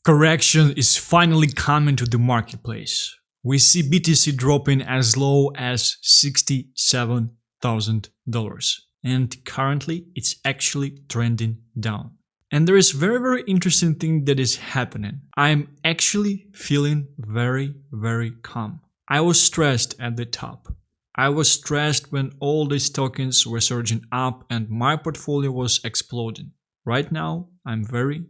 Correction is finally coming to the marketplace. We see BTC dropping as low as $67,000 and currently it's actually trending down. And there is very interesting thing that is happening. I'm actually feeling very calm. I was stressed at the top. I was stressed when all these tokens were surging up and my portfolio was exploding. Right now, I'm very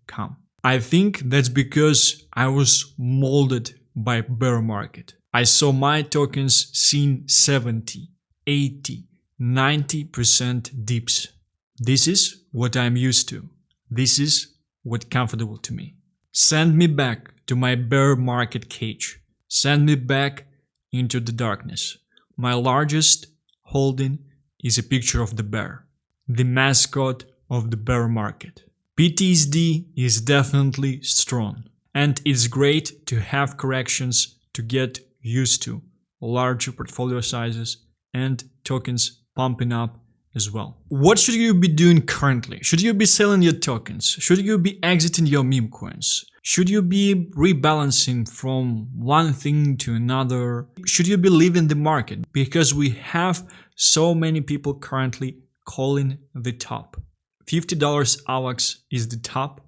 calm. I think that's because I was molded by bear market. I saw my tokens seeing 70, 80, 90% dips. This is what I'm used to. This is what's comfortable to me. Send me back to my bear market cage. Send me back into the darkness. My largest holding is a picture of the bear, the mascot of the bear market. BTSD is definitely strong, and it's great to have corrections to get used to larger portfolio sizes and tokens pumping up as well. What should you be doing currently? Should you be selling your tokens? Should you be exiting your meme coins? Should you be rebalancing from one thing to another? Should you be leaving the market? Because we have so many people currently calling the top. $50 AVAX is the top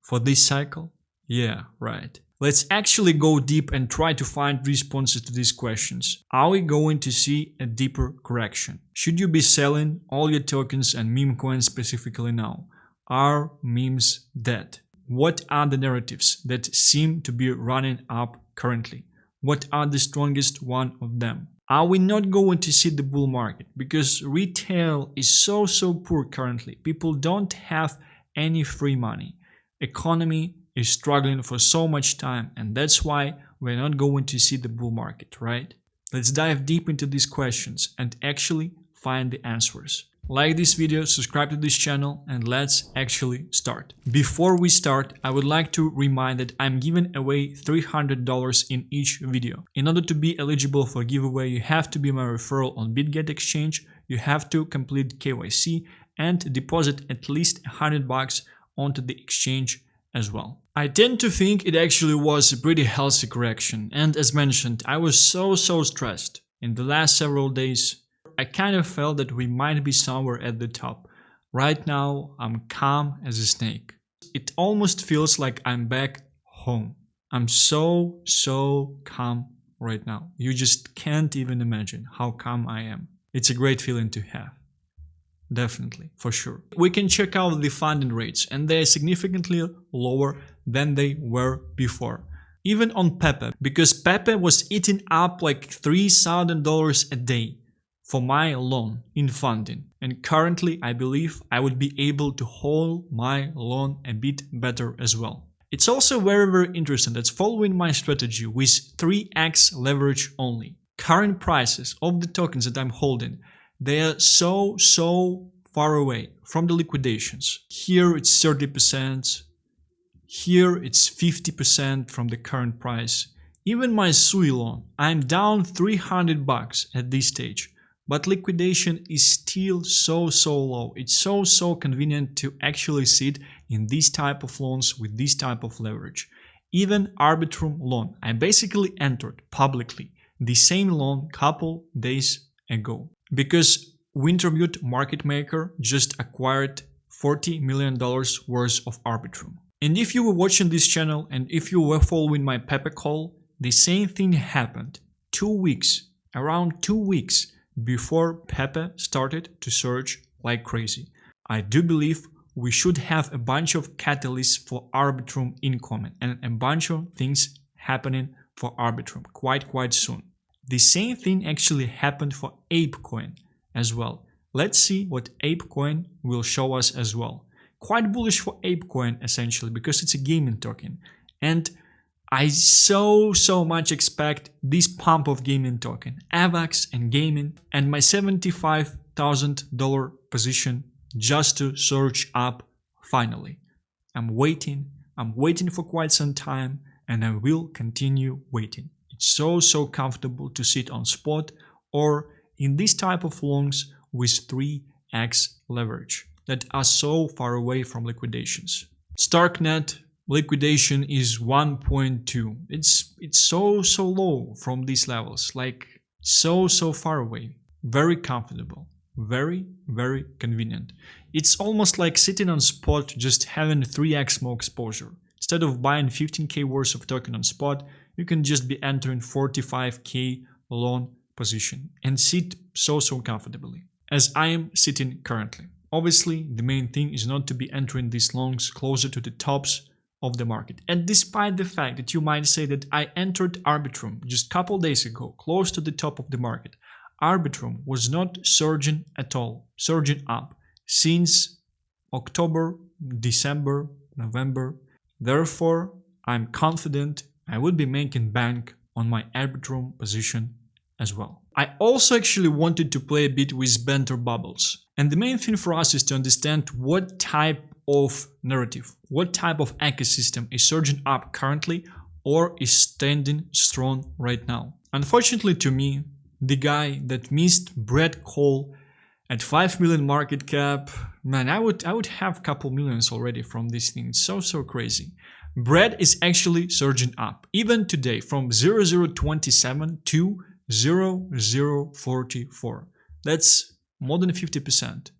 for this cycle? Yeah, right. Let's actually go deep and try to find responses to these questions. Are we going to see a deeper correction? Should you be selling all your tokens and meme coins specifically now? Are memes dead? What are the narratives that seem to be running up currently? What are the strongest one of them? Are we not going to see the bull market? Because retail is so poor currently. People don't have any free money. Economy is struggling for so much time, and that's why we're not going to see the bull market, right? Let's dive deep into these questions and actually find the answers. Like this video, subscribe to this channel, and let's actually start. Before we start, I would like to remind that I'm giving away $300 in each video. In order to be eligible for giveaway, you have to be my referral on BitGet exchange, you have to complete KYC and deposit at least $100 onto the exchange as well. I tend to think it actually was a pretty healthy correction, and as mentioned, I was so stressed. In the last several days, I kind of felt that we might be somewhere at the top. Right now, I'm calm as a snake. It almost feels like I'm back home. I'm so calm right now. You just can't even imagine how calm I am. It's a great feeling to have. Definitely, for sure. We can check out the funding rates, and they're significantly lower than they were before. Even on pepe, because pepe was eating up like $3,000 a day for my loan in funding, and currently I believe I would be able to hold my loan a bit better as well. It's also very interesting that's following my strategy with 3x leverage only. Current prices of the tokens that I'm holding, they are so far away from the liquidations. Here it's 30%, here it's 50% from the current price. Even my SUI loan, I'm down $300 at this stage. But liquidation is still so low. It's so convenient to actually sit in these type of loans with this type of leverage. Even Arbitrum loan, I basically entered publicly the same loan couple days ago because Wintermute Market Maker just acquired $40 million worth of Arbitrum. And if you were watching this channel and if you were following my pepe call, the same thing happened around 2 weeks before pepe started to surge like crazy. I do believe we should have a bunch of catalysts for Arbitrum incoming and a bunch of things happening for Arbitrum quite soon. The same thing actually happened for ApeCoin as well. Let's see what ApeCoin will show us as well. Quite bullish for ApeCoin essentially because it's a gaming token, and I so much expect this pump of gaming token, AVAX and gaming, and my $75,000 position just to surge up finally. I'm waiting for quite some time, and I will continue waiting. It's so comfortable to sit on spot or in this type of longs with 3x leverage that are so far away from liquidations. Starknet liquidation is 1.2. It's so low from these levels, like so far away. Very comfortable, very convenient. It's almost like sitting on spot, just having 3x more exposure. Instead of buying 15k worth of token on spot, you can just be entering 45k long position and sit so comfortably, as I am sitting currently. Obviously, the main thing is not to be entering these longs closer to the tops of the market. And despite the fact that you might say that I entered Arbitrum just a couple days ago, close to the top of the market, Arbitrum was not surging at all, surging up since October, December, November. Therefore, I'm confident I will be making bank on my Arbitrum position as well. I also actually wanted to play a bit with banter bubbles. And the main thing for us is to understand what type of narrative, what type of ecosystem is surging up currently or is standing strong right now. Unfortunately to me, the guy that missed Brad Cole at 5 million market cap, man, I would have a couple millions already from this thing. It's so crazy. Brad is actually surging up, even today, from 0.027 to 0.044. That's more than 50%.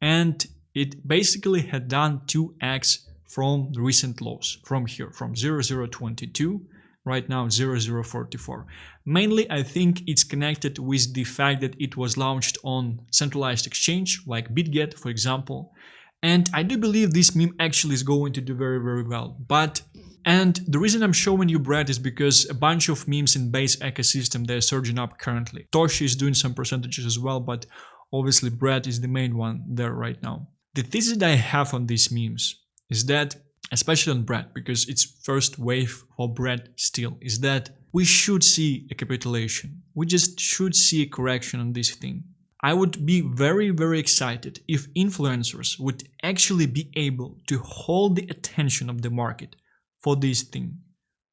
And it basically had done 2x from the recent lows, from here, from 0.022, right now 0.044. Mainly, I think it's connected with the fact that it was launched on centralized exchange, like BitGet, for example. And I do believe this meme actually is going to do very well. And the reason I'm showing you Brad is because a bunch of memes in base ecosystem, they're surging up currently. Toshi is doing some percentages as well, but obviously Brad is the main one there right now. The thesis that I have on these memes is that, especially on Brad, because it's first wave for Brad still, is that we should see a capitulation. We just should see a correction on this thing. I would be very excited if influencers would actually be able to hold the attention of the market for this thing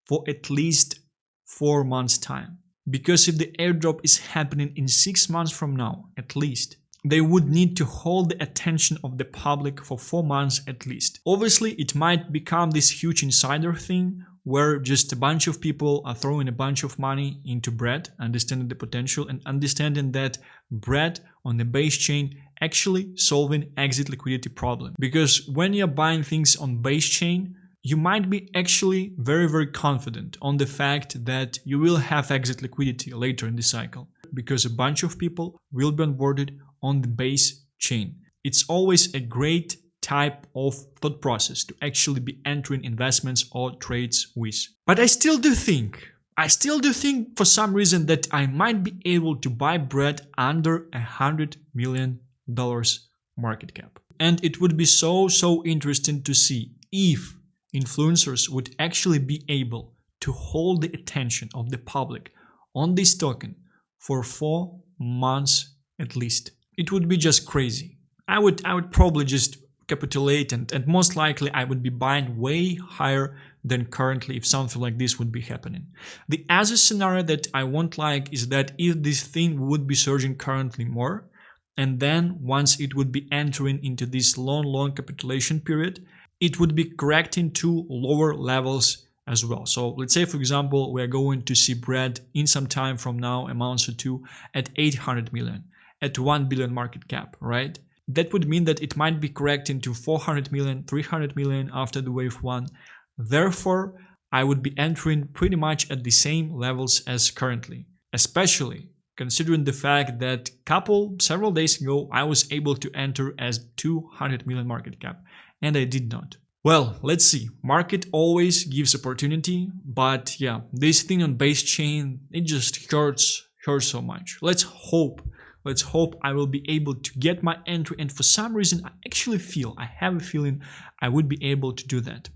for at least 4 months time. Because if the airdrop is happening in 6 months from now, at least, they would need to hold the attention of the public for 4 months at least. Obviously, it might become this huge insider thing where just a bunch of people are throwing a bunch of money into Brad, understanding the potential and understanding that Brad on the base chain actually solving exit liquidity problem. Because when you're buying things on base chain, you might be actually very confident on the fact that you will have exit liquidity later in the cycle, because a bunch of people will be onboarded on the base chain. It's always a great type of thought process to actually be entering investments or trades with. But I still do think for some reason that I might be able to buy Brad under $100 million market cap. And it would be so interesting to see if influencers would actually be able to hold the attention of the public on this token for 4 months at least. It would be just crazy. I would probably just capitulate and most likely I would be buying way higher than currently if something like this would be happening. The other scenario that I won't like is that if this thing would be surging currently more, and then once it would be entering into this long capitulation period, it would be correcting to lower levels as well. So let's say, for example, we are going to see Brad in some time from now, a month or two, at 800 million, at 1 billion market cap, right? That would mean that it might be correcting to 400 million, 300 million after the wave 1. Therefore, I would be entering pretty much at the same levels as currently, especially considering the fact that several days ago, I was able to enter as 200 million market cap, and I did not. Well, let's see. Market always gives opportunity, but yeah, this thing on base chain, it just hurts so much. Let's hope I will be able to get my entry, and for some reason I have a feeling I would be able to do that.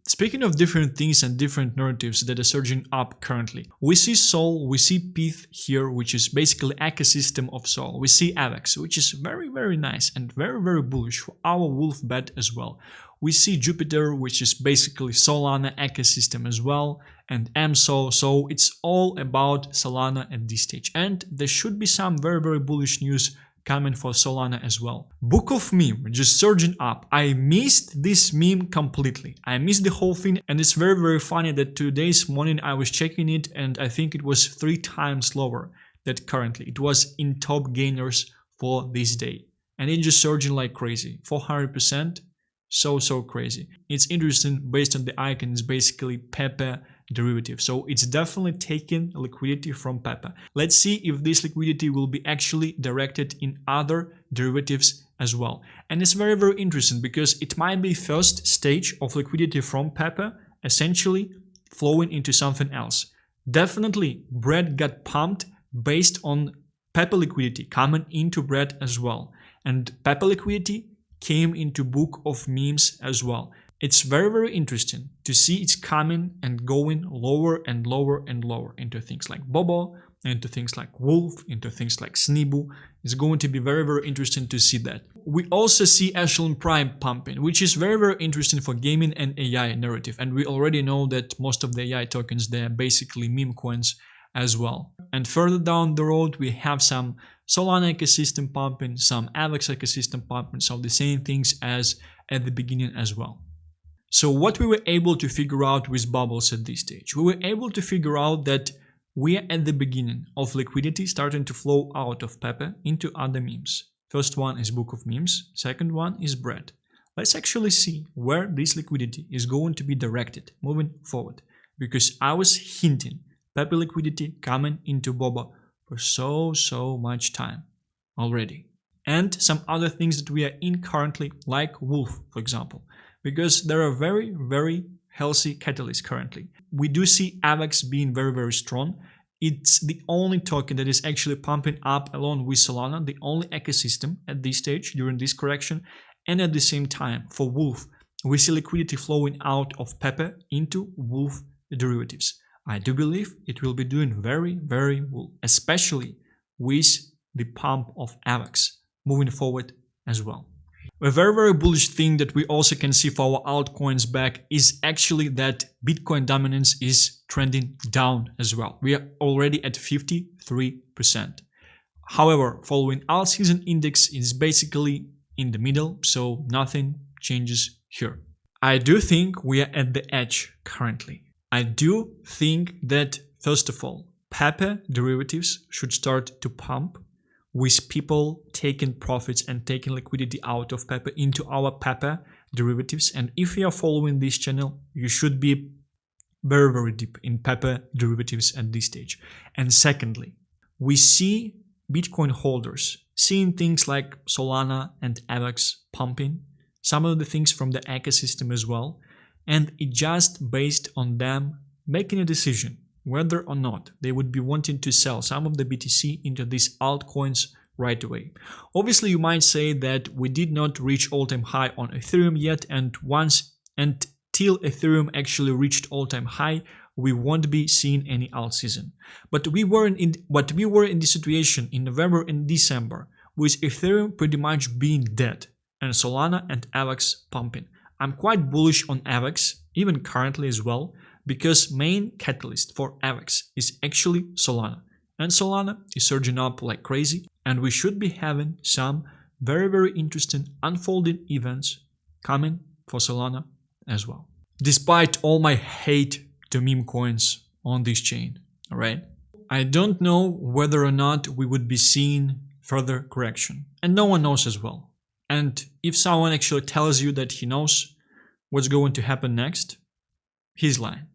Speaking of different things and different narratives that are surging up currently, we see Sol, we see PETH here, which is basically ecosystem of Sol. We see AVAX, which is very nice and very bullish for our wolf bet as well. We see Jupiter, which is basically Solana ecosystem as well, and MSO, so it's all about Solana at this stage. And there should be some very bullish news coming for Solana as well. Book of meme just surging up. I missed this meme completely. I missed the whole thing, and it's very funny that today's morning I was checking it and I think it was 3 times lower than currently. It was in top gainers for this day, and it's just surging like crazy, 400%. So crazy. It's interesting based on the icon. It's basically pepe derivative, so it's definitely taking liquidity from pepe. Let's see if this liquidity will be actually directed in other derivatives as well. And it's very interesting because it might be first stage of liquidity from pepe essentially flowing into something else. Definitely bread got pumped based on pepe liquidity coming into bread as well, and pepe liquidity came into book of memes as well. It's very interesting to see it's coming and going lower and lower and lower into things like bobo, into things like wolf, into things like snibu. It's going to be very interesting to see that. We also see echelon prime pumping, which is very interesting for gaming and AI narrative, and we already know that most of the AI tokens, they are basically meme coins as well. And further down the road we have some Solana ecosystem pumping, some AVAX ecosystem pumping, so the same things as at the beginning as well. So what we were able to figure out with bubbles at this stage, we were able to figure out that we are at the beginning of liquidity starting to flow out of pepe into other memes. First one is book of memes, second one is bread. Let's actually see where this liquidity is going to be directed moving forward, because I was hinting pepe liquidity coming into bobo for so much time already. And some other things that we are in currently, like wolf, for example, because there are very healthy catalysts currently. We do see AVAX being very strong. It's the only token that is actually pumping up along with Solana, the only ecosystem at this stage during this correction. And at the same time, for wolf, we see liquidity flowing out of pepe into wolf derivatives. I do believe it will be doing very well, especially with the pump of AVAX moving forward as well. A very bullish thing that we also can see for our altcoins back is actually that Bitcoin dominance is trending down as well. We are already at 53%. However, following alt season index is basically in the middle, so nothing changes here. I do think we are at the edge currently. I do think that, first of all, pepe derivatives should start to pump with people taking profits and taking liquidity out of pepe into our pepe derivatives. And if you are following this channel, you should be very deep in pepe derivatives at this stage. And secondly, we see Bitcoin holders seeing things like Solana and AVAX pumping, some of the things from the ecosystem as well. And it just based on them making a decision whether or not they would be wanting to sell some of the BTC into these altcoins right away. Obviously, you might say that we did not reach all-time high on Ethereum yet, and until Ethereum actually reached all-time high, we won't be seeing any alt season. But we were in the situation in November and December with Ethereum pretty much being dead and Solana and AVAX pumping. I'm quite bullish on AVAX, even currently as well, because main catalyst for AVAX is actually Solana. And Solana is surging up like crazy, and we should be having some very interesting unfolding events coming for Solana as well. Despite all my hate to meme coins on this chain, alright? I don't know whether or not we would be seeing further correction, and no one knows as well. And if someone actually tells you that he knows what's going to happen next, he's lying.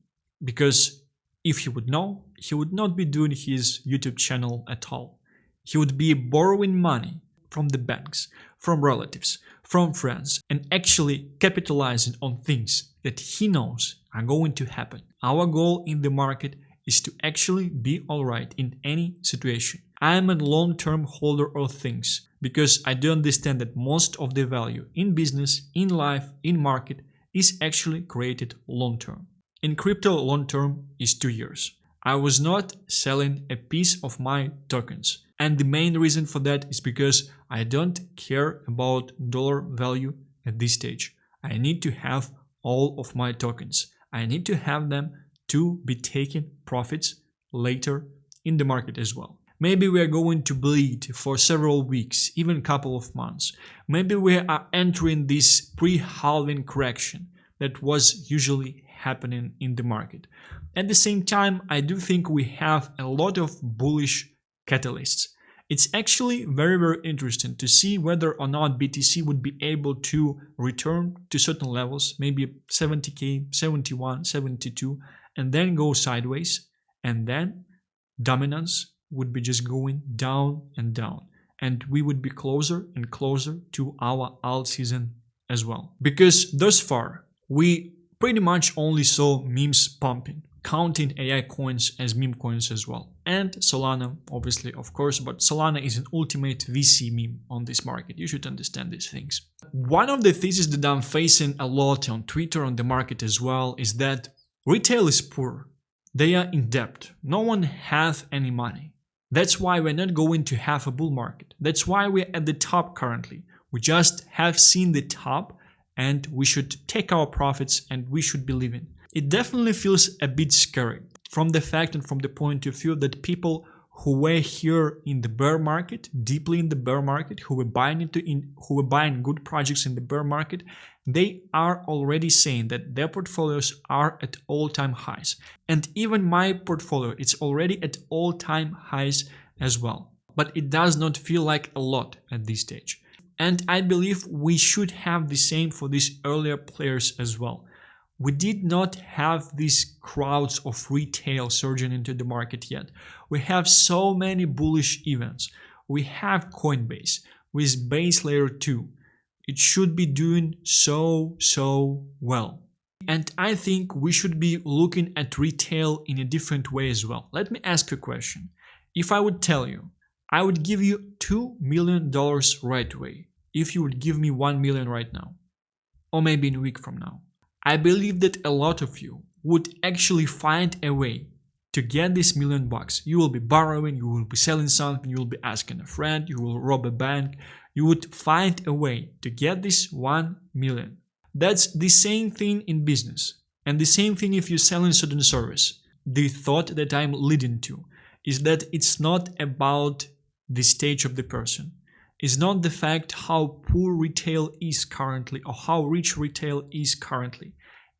Because if he would know, he would not be doing his YouTube channel at all. He would be borrowing money from the banks, from relatives, from friends, and actually capitalizing on things that he knows are going to happen. Our goal in the market is to actually be alright in any situation. I am a long-term holder of things because I do understand that most of the value in business, in life, in market is actually created long-term. In crypto, long-term is 2 years. I was not selling a piece of my tokens. And the main reason for that is because I don't care about dollar value at this stage. I need to have all of my tokens. I need to have them to be taking profits later in the market as well. Maybe we are going to bleed for several weeks, even a couple of months. Maybe we are entering this pre-halving correction that was usually happening in the market. At the same time, I do think we have a lot of bullish catalysts. It's actually very interesting to see whether or not BTC would be able to return to certain levels, maybe 70k, 71, 72, and then go sideways, and then dominance would be just going down and down, and we would be closer and closer to our alt season as well. Because thus far, we pretty much only saw memes pumping, counting AI coins as meme coins as well. And Solana, obviously, of course, but Solana is an ultimate VC meme on this market. You should understand these things. One of the theses that I'm facing a lot on Twitter, on the market as well, is that retail is poor. They are in debt. No one has any money. That's why we're not going to have a bull market. That's why we're at the top currently. We just have seen the top, and we should take our profits and we should be leaving. It definitely feels a bit scary from the fact and from the point of view that people who were here in the bear market, deeply in the bear market, who were buying good projects in the bear market, they are already saying that their portfolios are at all-time highs. And even my portfolio, it's already at all-time highs as well. But it does not feel like a lot at this stage. And I believe we should have the same for these earlier players as well. We did not have these crowds of retail surging into the market yet. We have so many bullish events. We have Coinbase with base layer 2. It should be doing so well. And I think we should be looking at retail in a different way as well. Let me ask you a question. If I would tell you, I would give you $2 million right away, if you would give me 1 million right now, or maybe in a week from now. I believe that a lot of you would actually find a way to get this $1 million. You will be borrowing, you will be selling something, you will be asking a friend, you will rob a bank. You would find a way to get this 1 million. That's the same thing in business. And the same thing if you're selling certain service. The thought that I'm leading to is that it's not about the stage of the person. It's not the fact how poor retail is currently or how rich retail is currently.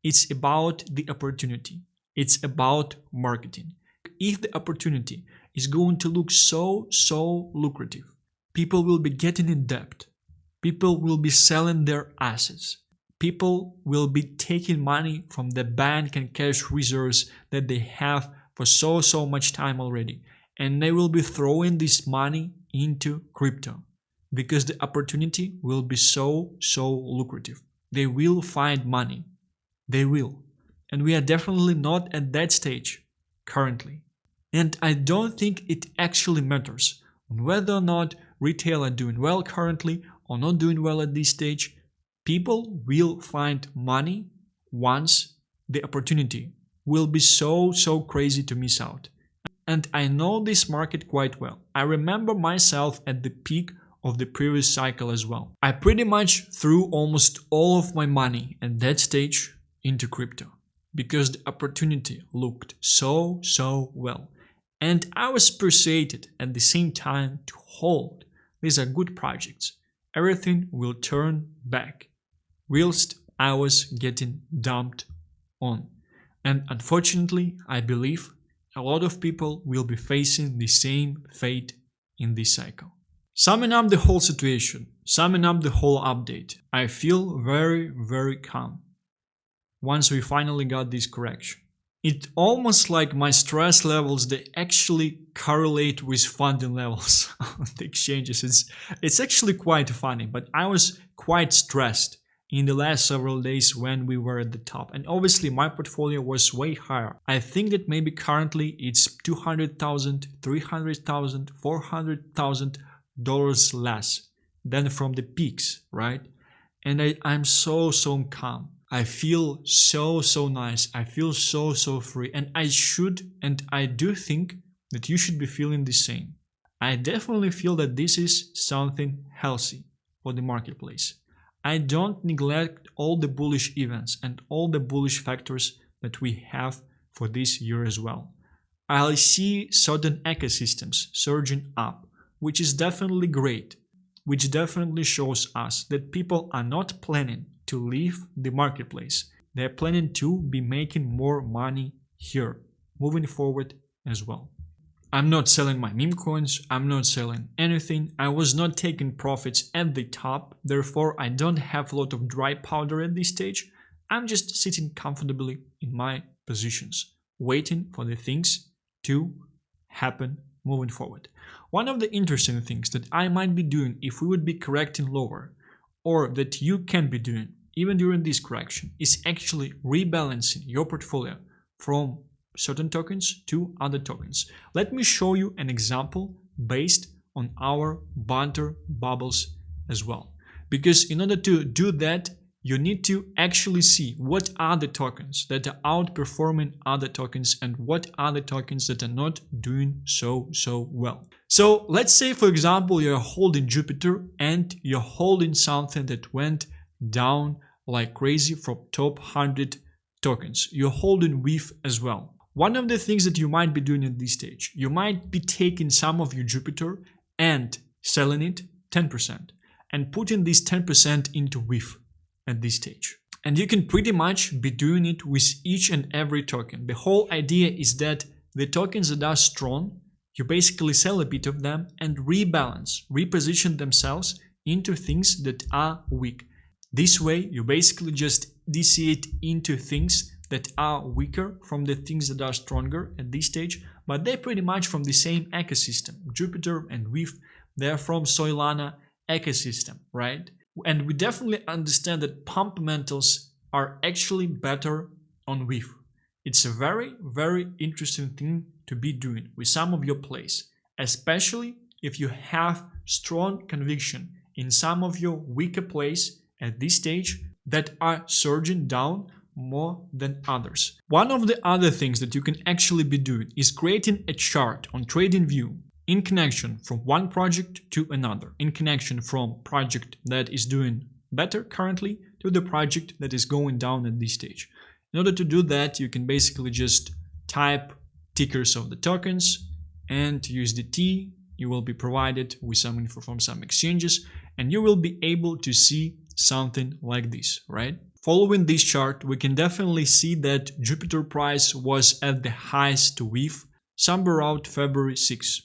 It's about the opportunity. It's about marketing. If the opportunity is going to look so lucrative, people will be getting in debt. People will be selling their assets. People will be taking money from the bank and cash reserves that they have for so much time already. And they will be throwing this money into crypto. Because the opportunity will be so lucrative. They will find money. They will. And we are definitely not at that stage currently. And I don't think it actually matters on whether or not retail are doing well currently or not doing well at this stage. People will find money once the opportunity will be so crazy to miss out. And I know this market quite well. I remember myself at the peak of the previous cycle as well. I pretty much threw almost all of my money at that stage into crypto because the opportunity looked so well. And I was persuaded at the same time to hold. These are good projects. Everything will turn back whilst I was getting dumped on. And unfortunately, I believe a lot of people will be facing the same fate in this cycle. Summing up the whole situation, summing up the whole update, I feel very calm once we finally got this correction. It's almost like my stress levels, they actually correlate with funding levels on the exchanges. It's actually quite funny, but I was quite stressed in the last several days when we were at the top. And obviously my portfolio was way higher. I think that maybe currently it's $200,000, $300,000, $400,000 less than from the peaks, right? And I'm so calm. I feel so nice. I feel so free. And I do think that you should be feeling the same. I definitely feel that this is something healthy for the marketplace. I don't neglect all the bullish events and all the bullish factors that we have for this year as well. I see certain ecosystems surging up, which is definitely great, which definitely shows us that people are not planning to leave the marketplace. They're planning to be making more money here, moving forward as well. I'm not selling my meme coins, I'm not selling anything, I was not taking profits at the top, therefore I don't have a lot of dry powder at this stage. I'm just sitting comfortably in my positions, waiting for the things to happen moving forward. One of the interesting things that I might be doing if we would be correcting lower, or that you can be doing even during this correction, is actually rebalancing your portfolio from certain tokens to other tokens. Let me show you an example based on our banter bubbles as well. Because in order to do that, you need to actually see what are the tokens that are outperforming other tokens and what are the tokens that are not doing so well. So let's say, for example, you're holding Jupiter and you're holding something that went down like crazy from top 100 tokens. You're holding WIF as well. One of the things that you might be doing at this stage, you might be taking some of your Jupiter and selling it 10% and putting this 10% into WIF at this stage. And you can pretty much be doing it with each and every token. The whole idea is that the tokens that are strong, you basically sell a bit of them and rebalance, reposition themselves into things that are weak. This way, you basically just dissociate into things that are weaker from the things that are stronger at this stage, but they're pretty much from the same ecosystem. Jupiter and WIF, they're from Solana ecosystem, right? And we definitely understand that pump metals are actually better on WIF. It's a very, very interesting thing to be doing with some of your plays, especially if you have strong conviction in some of your weaker plays at this stage that are surging down more than others. One of the other things that you can actually be doing is creating a chart on TradingView in connection from one project to another, in connection from project that is doing better currently to the project that is going down at this stage. In order to do that, you can basically just type tickers of the tokens and USDT. You will be provided with some info from some exchanges and you will be able to see something like this, right? Following this chart, we can definitely see that Jupiter price was at the highest WIF somewhere around February 6.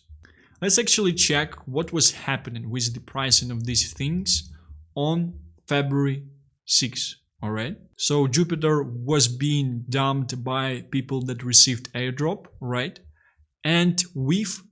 Let's actually check what was happening with the pricing of these things on February 6. Alright, so Jupiter was being dumped by people that received airdrop, right? And WIF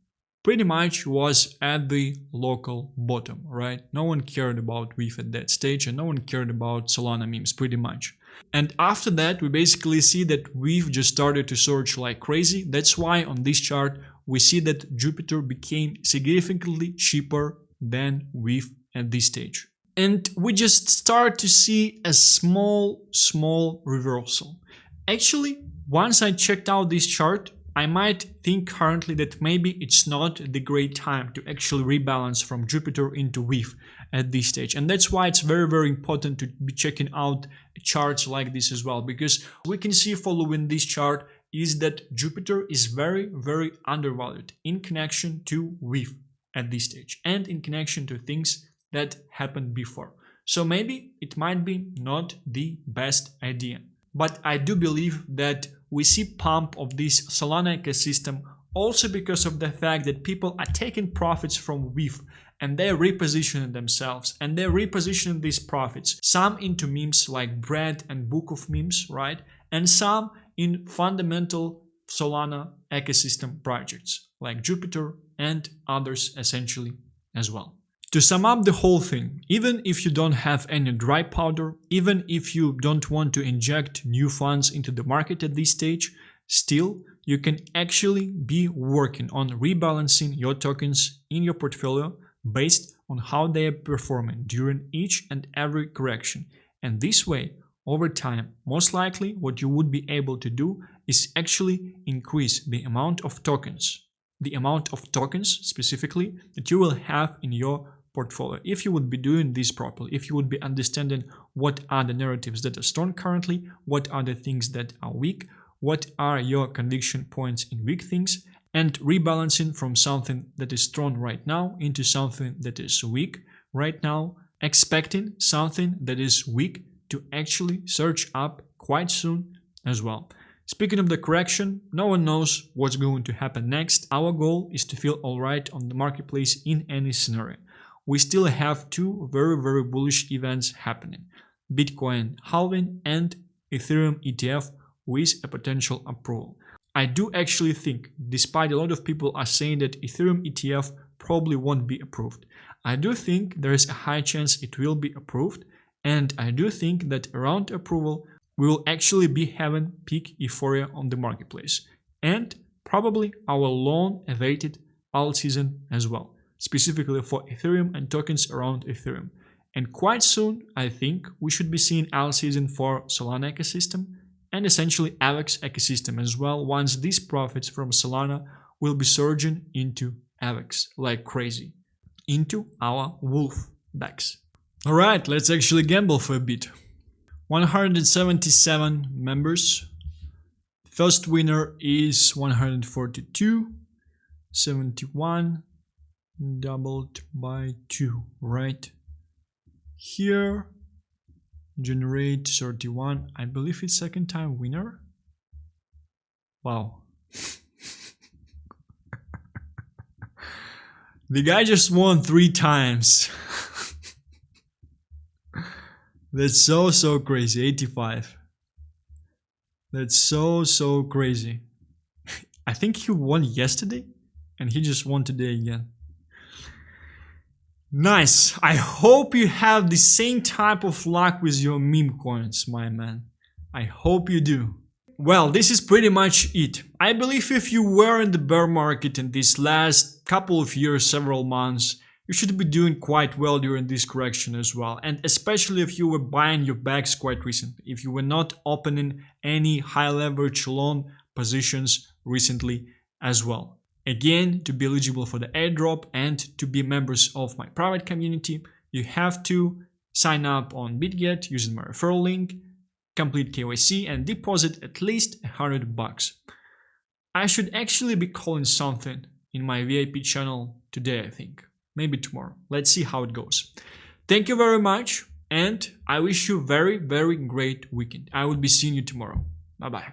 pretty much was at the local bottom, right? No one cared about WIF at that stage and no one cared about Solana memes pretty much. And after that, we basically see that WIF just started to surge like crazy. That's why on this chart, we see that Jupiter became significantly cheaper than WIF at this stage. And we just start to see a small reversal. Actually, once I checked out this chart, I might think currently that maybe it's not the great time to actually rebalance from Jupiter into WIF at this stage. And that's why it's very, very important to be checking out charts like this as well, because we can see following this chart is that Jupiter is very, very undervalued in connection to WIF at this stage and in connection to things that happened before. So maybe it might be not the best idea. But I do believe that we see pump of this Solana ecosystem also because of the fact that people are taking profits from WIF and they're repositioning themselves and they're repositioning these profits, some into memes like Bread and Book of Memes, right? And some in fundamental Solana ecosystem projects like Jupiter and others essentially as well. To sum up the whole thing, even if you don't have any dry powder, even if you don't want to inject new funds into the market at this stage, still you can actually be working on rebalancing your tokens in your portfolio based on how they are performing during each and every correction. And this way, over time, most likely what you would be able to do is actually increase the amount of tokens specifically that you will have in your portfolio. If you would be doing this properly, if you would be understanding what are the narratives that are strong currently, what are the things that are weak, what are your conviction points in weak things, and rebalancing from something that is strong right now into something that is weak right now, expecting something that is weak to actually surge up quite soon as well. Speaking of the correction, no one knows what's going to happen next. Our goal is to feel alright on the marketplace in any scenario. We still have two very bullish events happening: Bitcoin halving and Ethereum ETF with a potential approval. I do actually think, despite a lot of people are saying that Ethereum ETF probably won't be approved, I do think there is a high chance it will be approved, and I do think that around approval we will actually be having peak euphoria on the marketplace, and probably our long awaited alt season as well, specifically for Ethereum and tokens around Ethereum. And quite soon I think we should be seeing alt season for Solana ecosystem and essentially AVAX ecosystem as well, once these profits from Solana will be surging into AVAX like crazy, into our wolf backs. Alright, let's actually gamble for a bit. 177 members. First winner is 142, 71 doubled by 2, right here. Generate 31. I believe it's second time winner. Wow. The guy just won 3 times. That's so crazy. 85. That's so crazy. I think he won yesterday and he just won today again. Nice. I hope you have the same type of luck with your meme coins, my man. I hope you do. Well, this is pretty much it. I believe if you were in the bear market in these last couple of years, several months, you should be doing quite well during this correction as well. And especially if you were buying your bags quite recently, if you were not opening any high leverage long positions recently as well. Again, to be eligible for the airdrop and to be members of my private community, you have to sign up on BitGet using my referral link, complete KYC and deposit at least $100. I should actually be calling something in my VIP channel today, I think. Maybe tomorrow. Let's see how it goes. Thank you very much and I wish you very great weekend. I will be seeing you tomorrow. Bye bye.